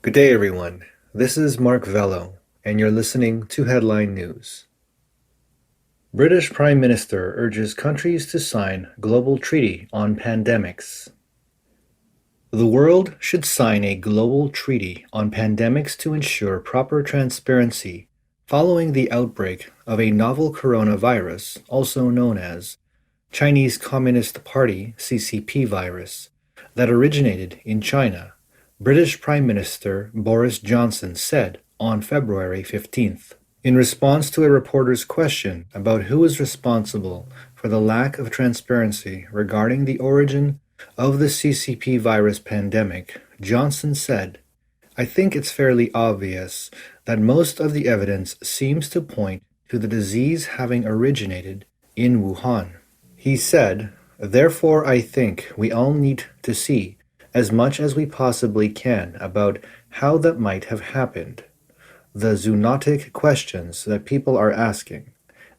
Good day, everyone. This is Mark Vello, and you're listening to Headline News. British Prime Minister urges countries to sign global treaty on pandemics. The world should sign a global treaty on pandemics to ensure proper transparency following the outbreak of a novel coronavirus, also known as Chinese Communist Party (CCP) virus, that originated in China, British Prime Minister Boris Johnson said on February 15th. In response to a reporter's question about who is responsible for the lack of transparency regarding the origin of the CCP virus pandemic, Johnson said, "I think it's fairly obvious that most of the evidence seems to point to the disease having originated in Wuhan." He said, "Therefore, I think we all need to see as much as we possibly can about how that might have happened. The zoonotic questions that people are asking.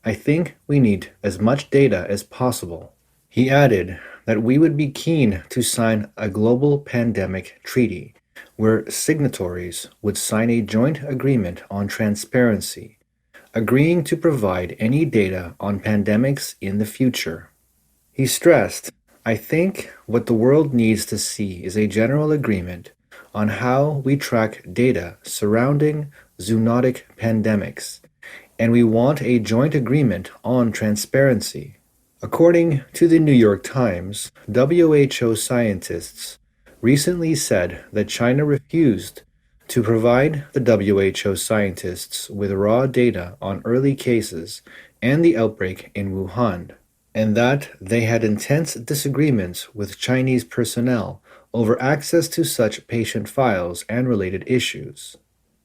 I think we need as much data as possible." He added that we would be keen to sign a global pandemic treaty where signatories would sign a joint agreement on transparency, agreeing to provide any data on pandemics in the future. He stressed, "I think what the world needs to see is a general agreement on how we track data surrounding zoonotic pandemics, and we want a joint agreement on transparency." According to the New York Times, WHO scientists recently said that China refused to provide the WHO scientists with raw data on early cases and the outbreak in Wuhan, and that they had intense disagreements with Chinese personnel over access to such patient files and related issues,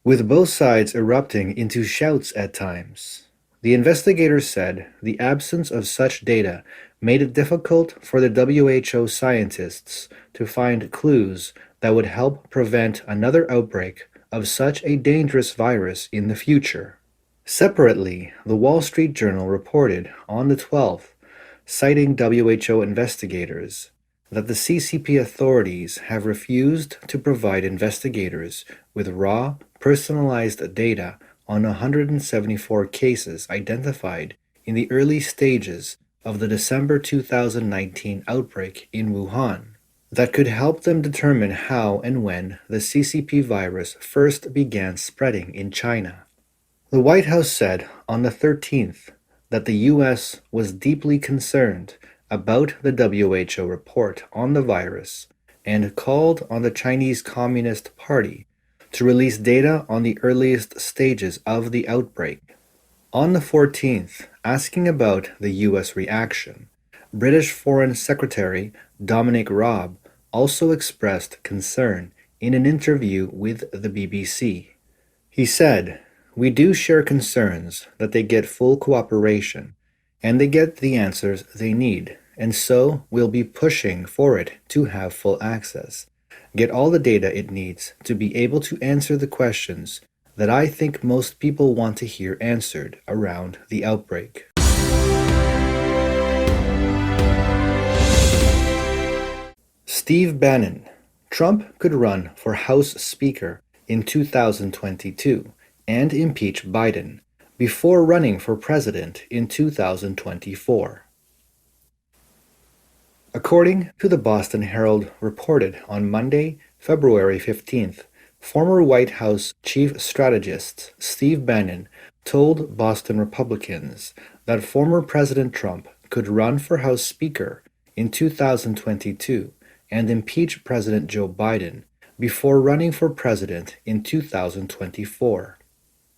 with both sides erupting into shouts at times. The investigators said the absence of such data made it difficult for the WHO scientists to find clues that would help prevent another outbreak of such a dangerous virus in the future. Separately, the Wall Street Journal reported on the 12th, citing WHO investigators, that the CCP authorities have refused to provide investigators with raw, personalized data on 174 cases identified in the early stages of the December 2019 outbreak in Wuhan that could help them determine how and when the CCP virus first began spreading in China. The White House said on the 13th that the U.S. was deeply concerned about the WHO report on the virus and called on the Chinese Communist Party to release data on the earliest stages of the outbreak. On the 14th, asking about the U.S. reaction, British Foreign Secretary Dominic Raab also expressed concern in an interview with the BBC. He said, "We do share concerns that they get full cooperation and they get the answers they need, and so we'll be pushing for it to have full access, get all the data it needs to be able to answer the questions that I think most people want to hear answered around the outbreak." Steve Bannon. Trump could run for House Speaker in 2022 and impeach Biden before running for president in 2024. According to the Boston Herald reported on Monday, February 15th, former White House chief strategist Steve Bannon told Boston Republicans that former President Trump could run for House Speaker in 2022 and impeach President Joe Biden before running for president in 2024.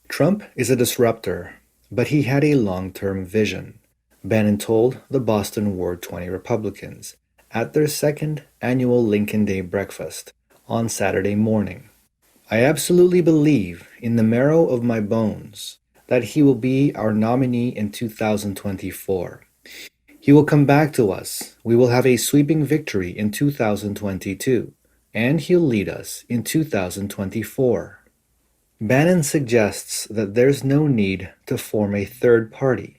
Trump is a disruptor, but he had a long-term vision, Bannon told the Boston Ward 20 Republicans at their second annual Lincoln Day breakfast on Saturday morning. "I absolutely believe in the marrow of my bones that he will be our nominee in 2024. He will come back to us. We will have a sweeping victory in 2022, and he'll lead us in 2024. Bannon suggests that there's no need to form a third party.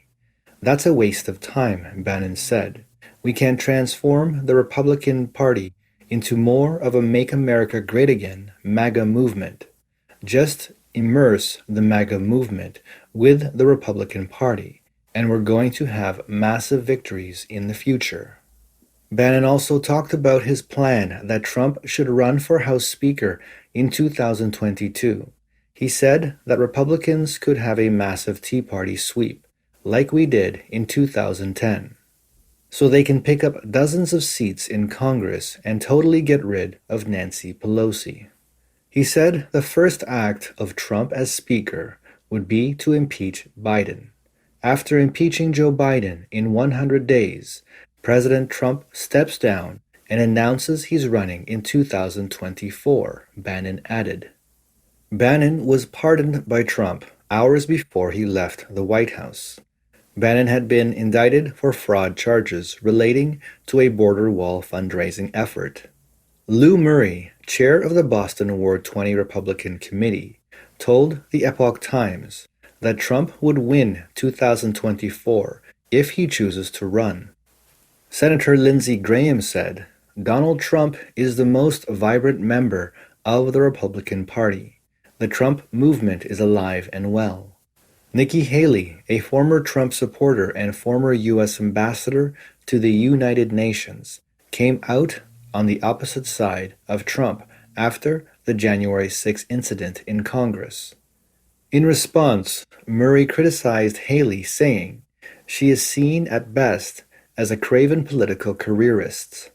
"That's a waste of time," Bannon said. "We can transform the Republican Party into more of a Make America Great Again MAGA movement. Just immerse the MAGA movement with the Republican Party, and we're going to have massive victories in the future. Bannon also talked about his plan that Trump should run for House Speaker in 2022. He said that Republicans could have a massive Tea Party sweep, like we did in 2010, so they can pick up dozens of seats in Congress and totally get rid of Nancy Pelosi. He said the first act of Trump as Speaker would be to impeach Biden. After impeaching Joe Biden in 100 days, President Trump steps down and announces he's running in 2024, Bannon added. Bannon was pardoned by Trump hours before he left the White House. Bannon had been indicted for fraud charges relating to a border wall fundraising effort. Lou Murray, chair of the Boston Ward 20 Republican Committee, told the Epoch Times that Trump would win 2024 if he chooses to run. Senator Lindsey Graham said, "Donald Trump is the most vibrant member of the Republican Party. The Trump movement is alive and well." Nikki Haley, a former Trump supporter and former U.S. ambassador to the United Nations, came out on the opposite side of Trump after the January 6 incident in Congress. In response, Murray criticized Haley, saying she is seen at best as a craven political careerist,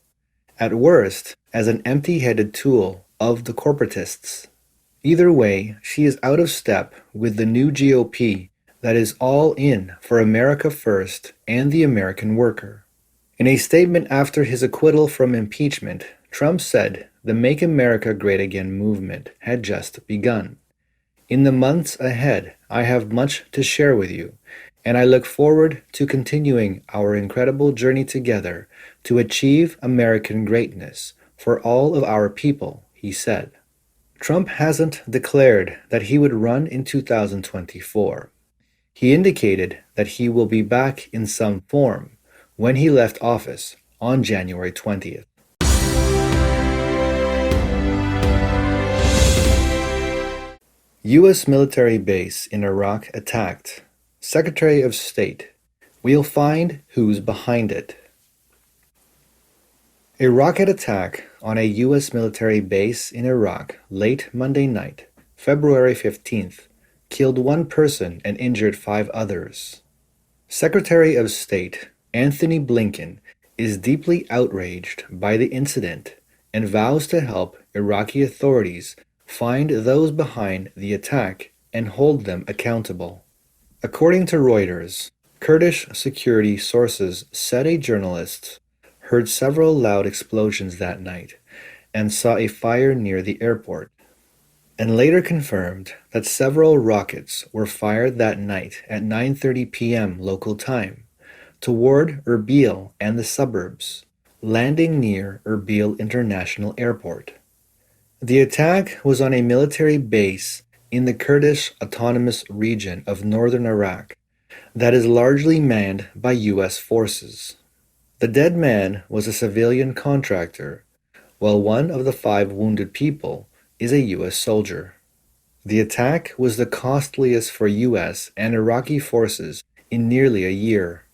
at worst as an empty-headed tool of the corporatists. Either way, she is out of step with the new GOP that is all in for America first and the American worker. In a statement after his acquittal from impeachment, Trump said the Make America Great Again movement had just begun. In the months ahead, I have much to share with you, and I look forward to continuing our incredible journey together to achieve American greatness for all of our people, he said. Trump hasn't declared that he would run in 2024. He indicated that he will be back in some form when he left office on January 20th. U.S. military base in Iraq attacked. Secretary of State, we'll find who's behind it. A rocket attack on a U.S. military base in Iraq late Monday night, February 15th, killed one person and injured 5 others. Secretary of State Anthony Blinken is deeply outraged by the incident and vows to help Iraqi authorities find those behind the attack and hold them accountable. According to Reuters, Kurdish security sources said a journalist heard several loud explosions that night and saw a fire near the airport, and later confirmed that several rockets were fired that night at 9:30 p.m. local time toward Erbil and the suburbs, landing near Erbil International Airport. The attack was on a military base in the Kurdish Autonomous Region of northern Iraq that is largely manned by U.S. forces. The dead man was a civilian contractor, while one of the 5 wounded people is a U.S. soldier. The attack was the costliest for U.S. and Iraqi forces in nearly a year.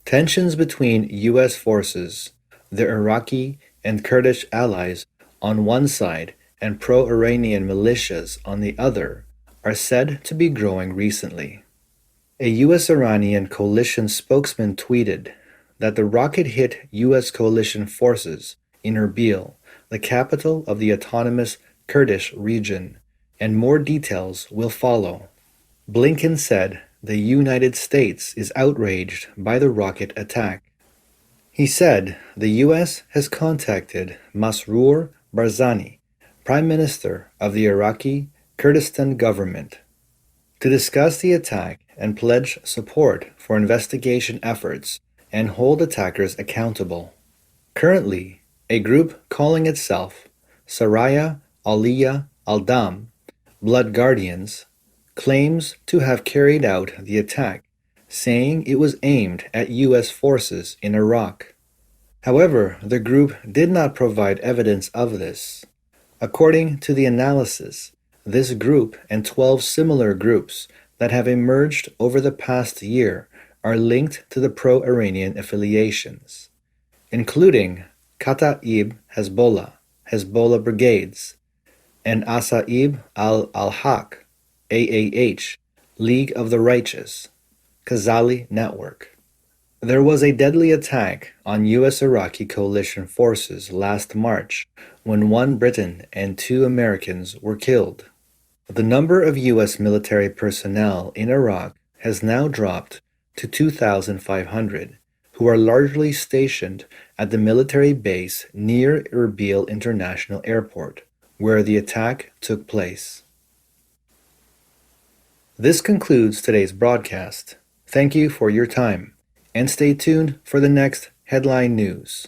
Tensions between U.S. forces, the Iraqi and Kurdish allies on one side, and pro-Iranian militias on the other are said to be growing recently. A U.S.-Iranian coalition spokesman tweeted that the rocket hit U.S. coalition forces in Erbil, the capital of the autonomous Kurdish region, and more details will follow. Blinken said the United States is outraged by the rocket attack. He said the U.S. has contacted Masroor Barzani, Prime Minister of the Iraqi Kurdistan government, to discuss the attack and pledge support for investigation efforts and hold attackers accountable. Currently, a group calling itself Saraya Aliyah al-Dam, Blood Guardians, claims to have carried out the attack, saying it was aimed at U.S. forces in Iraq. However, the group did not provide evidence of this. According to the analysis, this group and 12 similar groups that have emerged over the past year are linked to the pro-Iranian affiliations, including Kata'ib Hezbollah, Hezbollah Brigades, and Asa'ib al-Haq, AAH, League of the Righteous, Khazali Network. There was a deadly attack on U.S.-Iraqi coalition forces last March when one Briton and two Americans were killed. The number of U.S. military personnel in Iraq has now dropped to 2,500, who are largely stationed at the military base near Erbil International Airport, where the attack took place. This concludes today's broadcast. Thank you for your time, and stay tuned for the next headline news.